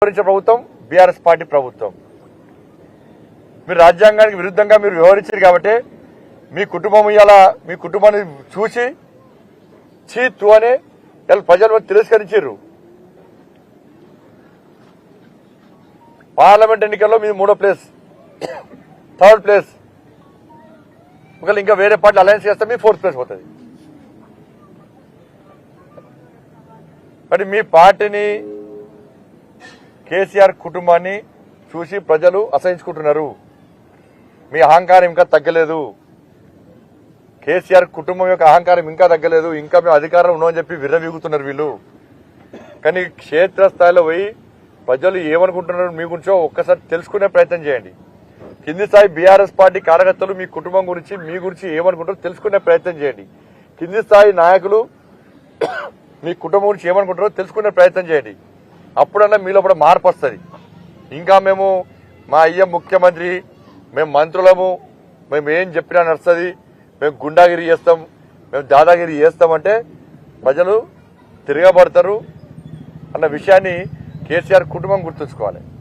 వ్యవహరించిన ప్రభుత్వం BRS party ప్రభుత్వం. మీరు రాజ్యాంగానికి విరుద్ధంగా మీరు వ్యవహరించారు కాబట్టి మీ కుటుంబం ఇలా మీ కుటుంబాన్ని చూసి చీతు అని ప్రజలు తిరస్కరించారు. పార్లమెంట్ ఎన్నికల్లో మీది 3వ ప్లేస్, 3rd ప్లేస్. ఒకవేళ ఇంకా వేరే పార్టీ అలయన్స్ చేస్తే మీ 4th ప్లేస్ పోతుంది. మరి మీ పార్టీని కేసీఆర్ కుటుంబాన్ని చూసి ప్రజలు అసహించుకుంటున్నారు. మీ అహంకారం ఇంకా తగ్గలేదు. కేసీఆర్ కుటుంబం యొక్క అహంకారం ఇంకా తగ్గలేదు. ఇంకా మేము అధికారం ఉన్నామని చెప్పి విర్రవీగుతున్నారు వీళ్ళు. కానీ క్షేత్రస్థాయిలో పోయి ప్రజలు ఏమనుకుంటున్నారు మీ గురించో ఒక్కసారి తెలుసుకునే ప్రయత్నం చేయండి. కింది స్థాయి బీఆర్ఎస్ పార్టీ కార్యకర్తలు మీ కుటుంబం గురించి మీ గురించి ఏమనుకుంటారో తెలుసుకునే ప్రయత్నం చేయండి. కింది స్థాయి నాయకులు మీ కుటుంబం గురించి ఏమనుకుంటారో తెలుసుకునే ప్రయత్నం చేయండి. అప్పుడన్నా మీలో కూడా మార్పు వస్తుంది. ఇంకా మేము మా అయ్య ముఖ్యమంత్రి, మేము మంత్రులము, మేము ఏం చెప్పినా నడుస్తుంది, మేము గుండాగిరి చేస్తాం, మేము దాదాగిరి చేస్తామంటే ప్రజలు తిరగబడతారు అన్న విషయాన్ని కేసీఆర్ కుటుంబం గుర్తుంచుకోవాలి.